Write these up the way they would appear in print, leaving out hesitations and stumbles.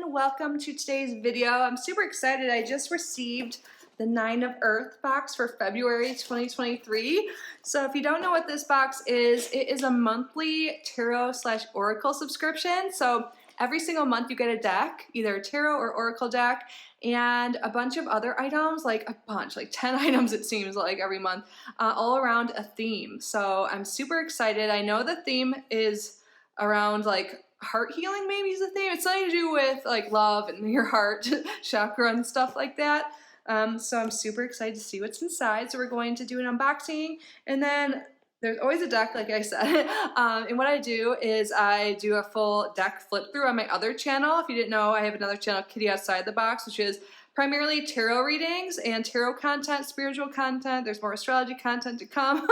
welcome to today's video. I'm super excited. I just received the 9 of Earth box for February 2023. So if you don't know what this box is, it is a monthly tarot/oracle subscription. So every single month you get a deck, either a tarot or oracle deck, and a bunch of other items, like 10 items it seems like every month, all around a theme. So I'm super excited. I know the theme is around like heart healing, maybe is the theme. It's something to do with like love and your heart chakra and stuff like that. So I'm super excited to see what's inside. So we're going to do an unboxing, and then there's always a deck, like I said. And what I do is I do a full deck flip through on my other channel. If you didn't know, I have another channel, Kitty Outside the Box, which is primarily tarot readings and tarot content, spiritual content. There's more astrology content to come.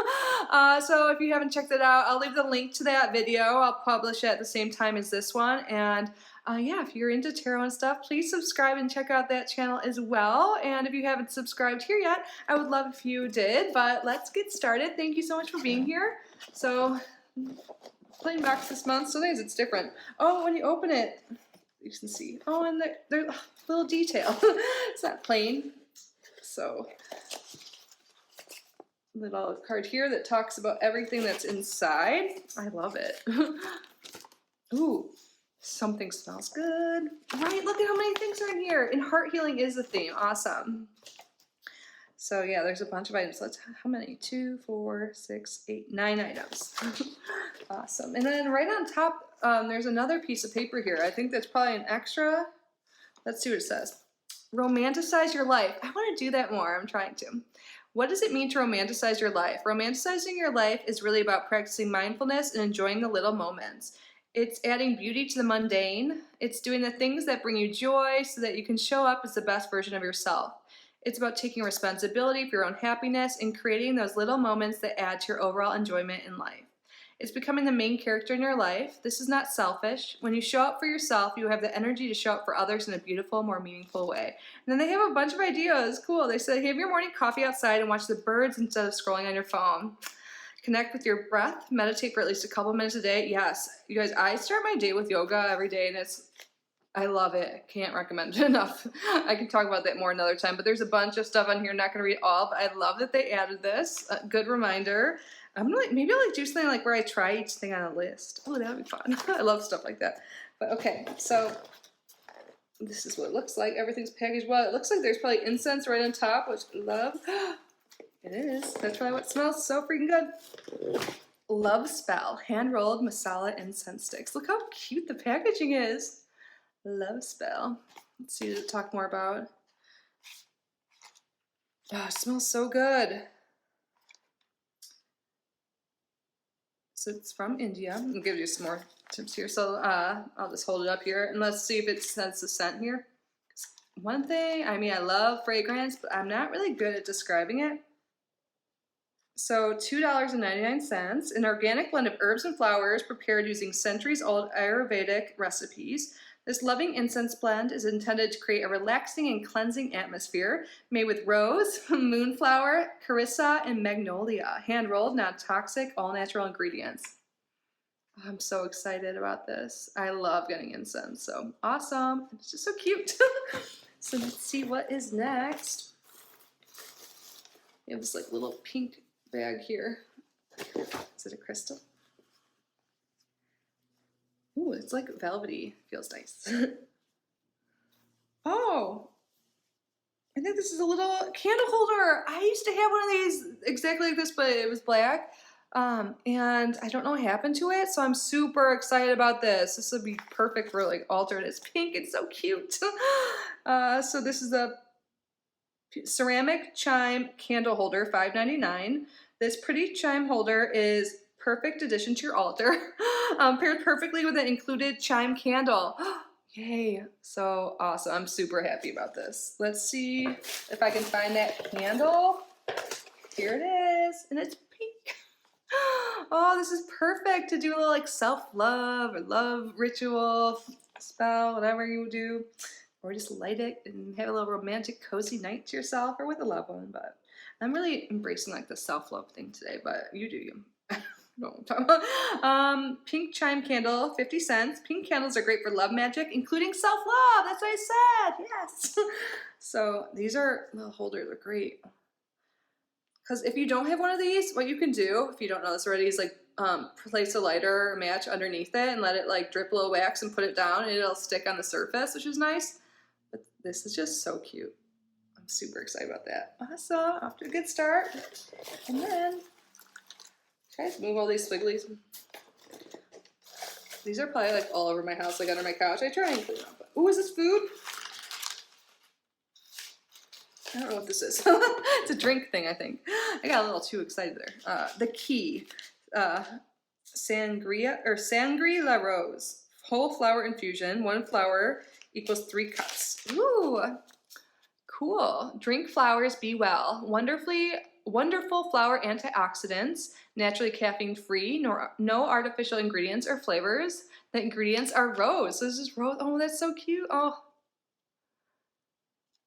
So if you haven't checked it out, I'll leave the link to that video. I'll publish it at the same time as this one. And yeah, if you're into tarot and stuff, please subscribe and check out that channel as well. And if you haven't subscribed here yet, I would love if you did. But let's get started. Thank you so much for being here. So, plain box this month. Sometimes it's different. Oh, when you open it, you can see. Oh, and there's a little detail. It's not plain. So, little card here that talks about everything that's inside. I love it. Ooh. Something smells good. Right, look at how many things are in here. And heart healing is the theme. Awesome. So yeah, there's a bunch of items. How many? 2, 4, 6, 8, 9 items. Awesome. And then right on top, there's another piece of paper here. I think that's probably an extra. Let's see what it says. Romanticize your life. I want to do that more. I'm trying to. What does it mean to romanticize your life? Romanticizing your life is really about practicing mindfulness and enjoying the little moments. It's adding beauty to the mundane. It's doing the things that bring you joy so that you can show up as the best version of yourself. It's about taking responsibility for your own happiness and creating those little moments that add to your overall enjoyment in life. It's becoming the main character in your life. This is not selfish. When you show up for yourself, you have the energy to show up for others in a beautiful, more meaningful way. And then they have a bunch of ideas. Cool. They say, have your morning coffee outside and watch the birds instead of scrolling on your phone. Connect with your breath, meditate for at least a couple minutes a day. Yes, you guys, I start my day with yoga every day, and I love it. I can't recommend it enough. I can talk about that more another time, but there's a bunch of stuff on here. I'm not going to read all, but I love that they added this. A good reminder. Maybe I'll do something like where I try each thing on a list. Oh, that would be fun. I love stuff like that. But okay, so this is what it looks like. Everything's packaged well. It looks like there's probably incense right on top, which I love. It is. That's probably what smells so freaking good. Love Spell, hand-rolled masala incense sticks. Look how cute the packaging is. Love Spell. Let's see what it talk more about. Oh, it smells so good. So it's from India. I'll give you some more tips here. So I'll just hold it up here and let's see if it says the scent here. One thing, I love fragrance, but I'm not really good at describing it. So $2.99, an organic blend of herbs and flowers prepared using centuries-old Ayurvedic recipes. This loving incense blend is intended to create a relaxing and cleansing atmosphere made with rose, moonflower, carissa, and magnolia. Hand-rolled, non-toxic, all-natural ingredients. I'm so excited about this. I love getting incense, so awesome. It's just so cute. So let's see what is next. We have this like little pink bag here. Is it a crystal? Ooh, it's like velvety. Feels nice. Oh, I think this is a little candle holder. I used to have one of these exactly like this, but it was black. And I don't know what happened to it, so I'm super excited about this. This would be perfect for like altar. It's pink. It's so cute. So this is a ceramic chime candle holder, $5.99. This pretty chime holder is perfect addition to your altar, paired perfectly with an included chime candle. Yay, so awesome. I'm super happy about this. Let's see if I can find that candle. Here it is, and it's pink. Oh, this is perfect to do a little like self-love or love ritual, spell, whatever you do. Or just light it and have a little romantic, cozy night to yourself or with a loved one. But I'm really embracing like the self-love thing today, but you do you. know what I'm talking about. Pink chime candle, 50 cents. Pink candles are great for love magic, including self-love. That's what I said. Yes. So these are, the holders are great. Because if you don't have one of these, what you can do, if you don't know this already, is like place a lighter or match underneath it and let it like drip a little wax and put it down, and it'll stick on the surface, which is nice. But this is just so cute. I'm super excited about that. Awesome. Off to a good start. And then, try to move all these swigglies. These are probably like all over my house, like under my couch. I try and clean them up. Ooh, is this food? I don't know what this is. It's a drink thing, I think. I got a little too excited there. The key, Sangria La Rose, whole flower infusion. 1 flower equals 3 cups. Ooh, cool. Drink flowers, be well. Wonderful flower antioxidants, naturally caffeine free, no artificial ingredients or flavors. The ingredients are rose. So this is rose. Oh, that's so cute. Oh.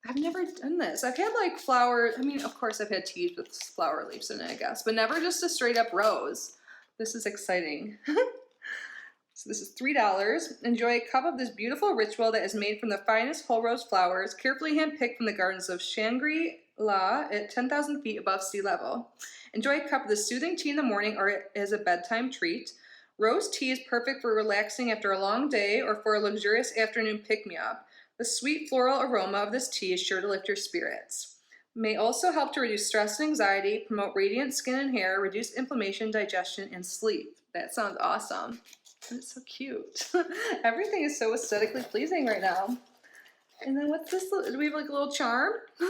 I've never done this. I've had like flowers. I mean, of course I've had teas with flower leaves in it, I guess, but never just a straight up rose. This is exciting. So this is $3. Enjoy a cup of this beautiful ritual that is made from the finest whole rose flowers, carefully handpicked from the gardens of Shangri-La at 10,000 feet above sea level. Enjoy a cup of this soothing tea in the morning or as a bedtime treat. Rose tea is perfect for relaxing after a long day or for a luxurious afternoon pick-me-up. The sweet floral aroma of this tea is sure to lift your spirits. May also help to reduce stress and anxiety, promote radiant skin and hair, reduce inflammation, digestion, and sleep. That sounds awesome. It's so cute. Everything is so aesthetically pleasing right now. And then what's this? Do we have like a little charm? A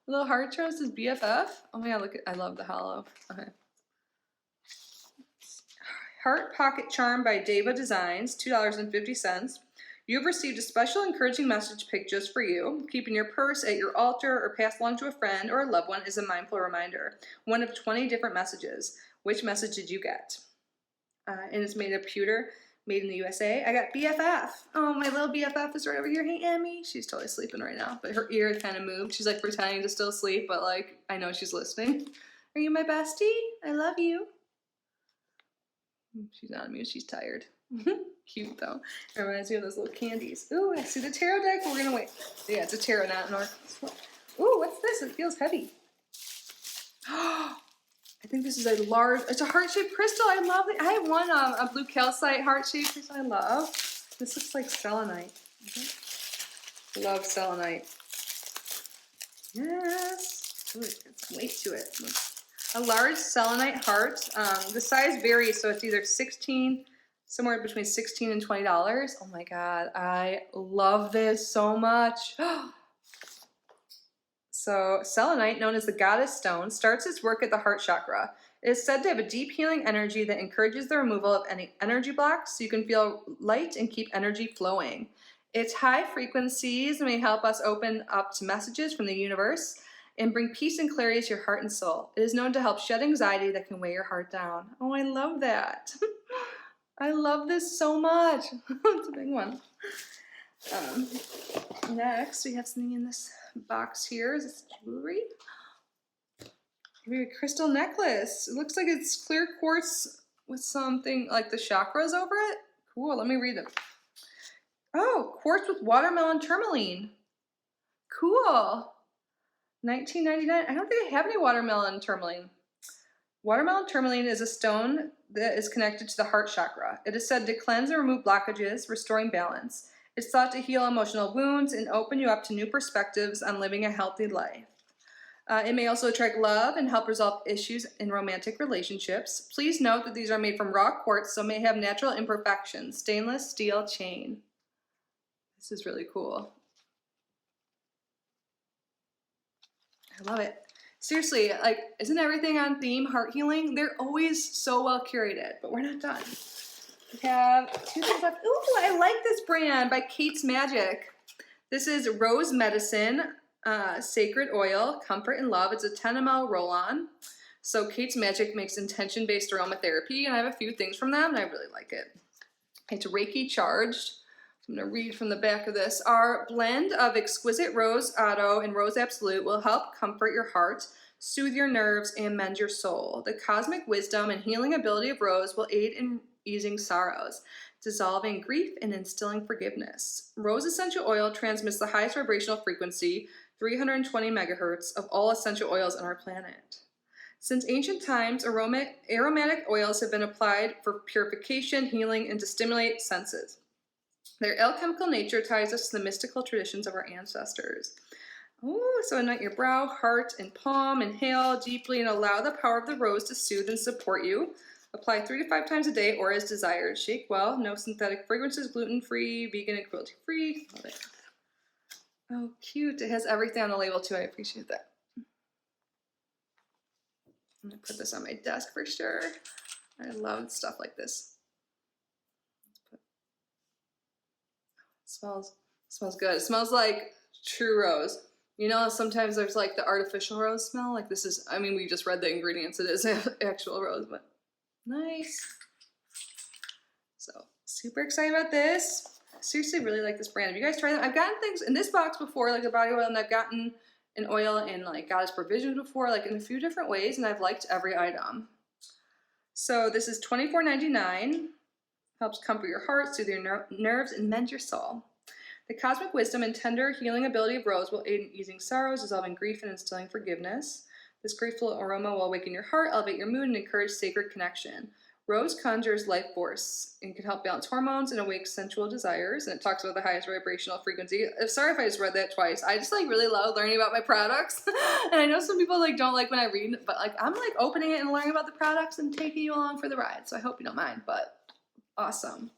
little heart charm says BFF. Oh my god, look at, I love the hollow. Okay. Heart Pocket Charm by Deva Designs, $2.50. You've received a special encouraging message picked just for you. Keeping your purse at your altar or passed along to a friend or a loved one is a mindful reminder. One of 20 different messages. Which message did you get? And it's made of pewter, made in the USA. I got BFF. Oh, my little BFF is right over here. Hey, Emmy. She's totally sleeping right now, but her ear kind of moved. She's like pretending to still sleep, but like I know she's listening. Are you my bestie? I love you. She's not on mute. She's tired. Cute though. It reminds me of those little candies. Ooh, I see the tarot deck. We're gonna wait. Yeah, it's a tarot, not an oracle. Ooh, what's this? It feels heavy. I think this is a large. It's a heart-shaped crystal. I love it. I have one a blue calcite heart-shaped crystal. I love. This looks like selenite. Okay. Love selenite. Yes. Ooh, it's got some weight to it. A large selenite heart. The size varies, so it's either 16. Somewhere between $16 and $20. Oh my god, I love this so much. So selenite, known as the goddess stone, starts its work at the heart chakra. It is said to have a deep healing energy that encourages the removal of any energy blocks so you can feel light and keep energy flowing. Its high frequencies may help us open up to messages from the universe and bring peace and clarity to your heart and soul. It is known to help shed anxiety that can weigh your heart down. Oh, I love that. I love this so much. It's a big one. Next, we have something in this box here. Is this jewelry? Maybe a crystal necklace. It looks like it's clear quartz with something like the chakras over it. Cool, let me read it. Oh, quartz with watermelon tourmaline. Cool. $19.99. I don't think I have any watermelon tourmaline. Watermelon tourmaline is a stone that is connected to the heart chakra. It is said to cleanse and remove blockages, restoring balance. It's thought to heal emotional wounds and open you up to new perspectives on living a healthy life. It may also attract love and help resolve issues in romantic relationships. Please note that these are made from raw quartz, so may have natural imperfections. Stainless steel chain. This is really cool. I love it. Seriously, like, isn't everything on theme? Heart healing? They're always so well curated, but we're not done. We have 2 things left. Ooh, I like this brand by Kate's Magic. This is Rose Medicine Sacred Oil, Comfort and Love. It's a 10 ml roll-on. So Kate's Magic makes intention-based aromatherapy, and I have a few things from them, and I really like it. It's Reiki charged. I'm going to read from the back of this. Our blend of exquisite Rose Otto and Rose Absolute will help comfort your heart, soothe your nerves, and mend your soul. The cosmic wisdom and healing ability of rose will aid in easing sorrows, dissolving grief, and instilling forgiveness. Rose essential oil transmits the highest vibrational frequency, 320 megahertz, of all essential oils on our planet. Since ancient times, aromatic oils have been applied for purification, healing, and to stimulate senses. Their alchemical nature ties us to the mystical traditions of our ancestors. Oh, so anoint your brow, heart, and palm. Inhale deeply and allow the power of the rose to soothe and support you. Apply 3 to 5 times a day or as desired. Shake well. No synthetic fragrances, gluten-free, vegan, and cruelty-free. Love it. Oh, cute. It has everything on the label, too. I appreciate that. I'm going to put this on my desk for sure. I love stuff like this. It smells good. It smells like true rose. You know, sometimes there's like the artificial rose smell. Like this is, I mean, we just read the ingredients. It is actual rose, but nice. So super excited about this. I seriously really like this brand. Have you guys tried them? I've gotten things in this box before, like a body oil, and I've gotten an oil and like Goddess Provisions before, like in a few different ways, and I've liked every item. So this is $24.99. Helps comfort your heart, soothe your nerves, and mend your soul. The cosmic wisdom and tender healing ability of rose will aid in easing sorrows, dissolving grief, and instilling forgiveness. This grateful aroma will awaken your heart, elevate your mood, and encourage sacred connection. Rose conjures life force and can help balance hormones and awake sensual desires. And it talks about the highest vibrational frequency. Sorry if I just read that twice. I just like really love learning about my products. And I know some people like don't like when I read, but like I'm like opening it and learning about the products and taking you along for the ride. So I hope you don't mind, but awesome.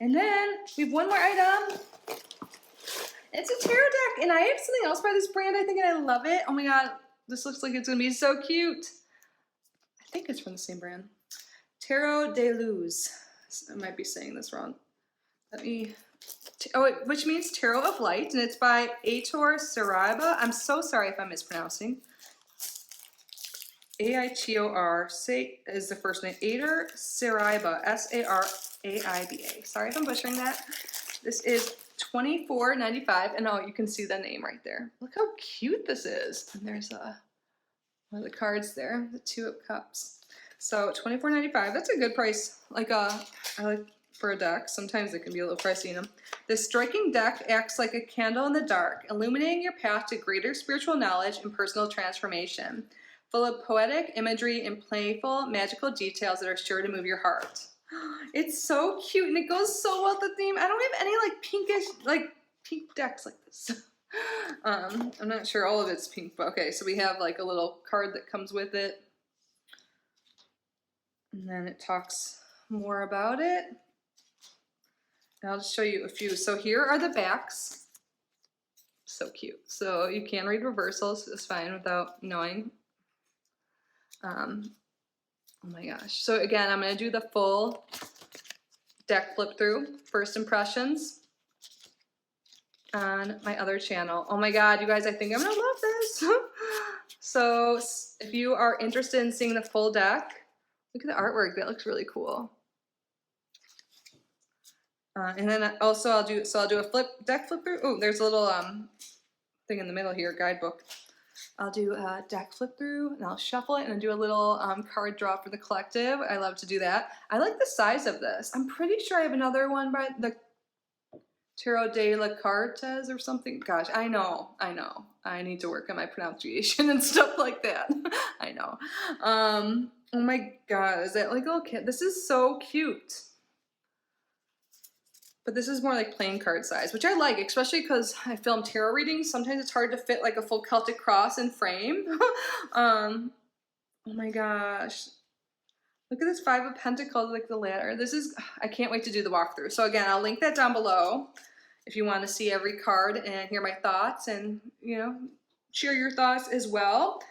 And then we have one more item. It's a tarot deck, and I have something else by this brand, I think, and I love it. Oh my god, this looks like it's gonna be so cute. I think it's from the same brand. Tarot de Luz. I might be saying this wrong. Which means Tarot of Light, and it's by Aitor Saraiba. I'm so sorry if I'm mispronouncing. Aitor is the first name. Aitor Saraiba, Saraiba. Sorry if I'm butchering that. This is $24.95, and oh, you can see the name right there. Look how cute this is. And there's one of the cards there, the 2 of Cups. So $24.95. That's a good price. I like for a deck. Sometimes it can be a little pricey in them. This striking deck acts like a candle in the dark, illuminating your path to greater spiritual knowledge and personal transformation. Full of poetic imagery and playful, magical details that are sure to move your heart. It's so cute, and it goes so well with the theme. I don't have any like pinkish, like pink decks like this. I'm not sure all of it's pink, but okay. So we have like a little card that comes with it, and then it talks more about it. And I'll just show you a few. So here are the backs. So cute. So you can read reversals. It's fine without knowing. Oh my gosh. So again, I'm going to do the full deck flip through, first impressions, on my other channel. Oh my god, you guys, I think I'm going to love this. So if you are interested in seeing the full deck, look at the artwork. That looks really cool. And then also I'll do a deck flip through. Oh, there's a little thing in the middle here, guidebook. I'll do a deck flip through, and I'll shuffle it, and I'll do a little card draw for the collective. I love to do that. I like the size of this. I'm pretty sure I have another one by the Tarot de la Cartes or something. Gosh, I know. I need to work on my pronunciation and stuff like that. I know. Oh my god, is that like a little kid? This is so cute. But this is more like plain card size, which I like, especially because I film tarot readings. Sometimes it's hard to fit like a full Celtic cross in frame. Oh my gosh. Look at this 5 of Pentacles, like the ladder. This is, I can't wait to do the walkthrough. So again, I'll link that down below if you want to see every card and hear my thoughts and, you know, share your thoughts as well.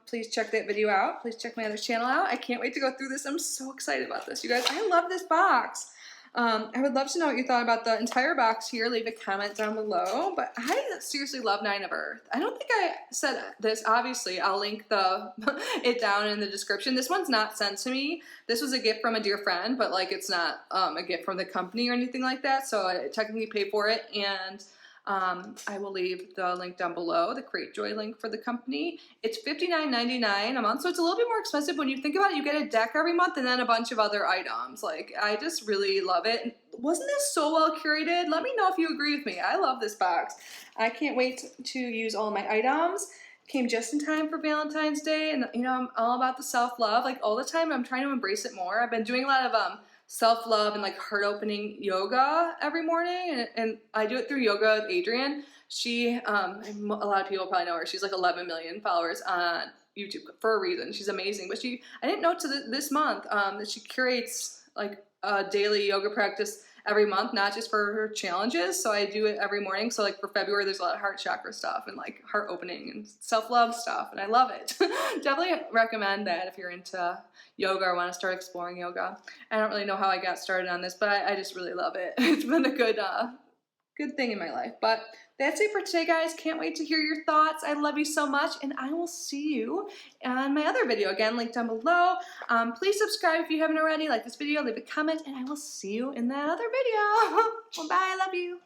Please check that video out. Please check my other channel out. I can't wait to go through this. I'm so excited about this, you guys. I love this box. I would love to know what you thought about the entire box here. Leave a comment down below. But I seriously love 9 of Earth. I don't think I said this. Obviously, I'll link it down in the description. This one's not sent to me. This was a gift from a dear friend, but like it's not a gift from the company or anything like that. So I technically paid for it. And I will leave the link down below, the Create Joy link for the company. It's $59.99 a month, so it's a little bit more expensive. When you think about it, you get a deck every month and then a bunch of other items. Like, I just really love it. Wasn't this so well curated? Let me know if you agree with me. I love this box. I can't wait to use all my items. Came just in time for Valentine's Day, and you know, I'm all about the self-love. Like, all the time, I'm trying to embrace it more. I've been doing a lot of self-love and like heart-opening yoga every morning, and I do it through Yoga with Adrienne. She, a lot of people probably know her. She's like 11 million followers on YouTube for a reason. She's amazing. But I didn't know this month that she curates like a daily yoga practice every month, not just for her challenges. So I do it every morning. So like for February, there's a lot of heart chakra stuff and like heart opening and self-love stuff. And I love it. Definitely recommend that if you're into yoga or want to start exploring yoga. I don't really know how I got started on this, but I just really love it. It's been a good thing in my life. But that's it for today, guys. Can't wait to hear your thoughts. I love you so much, and I will see you on my other video. Again, link down below. Please subscribe if you haven't already. Like this video, leave a comment, and I will see you in that other video. Well, bye. I love you.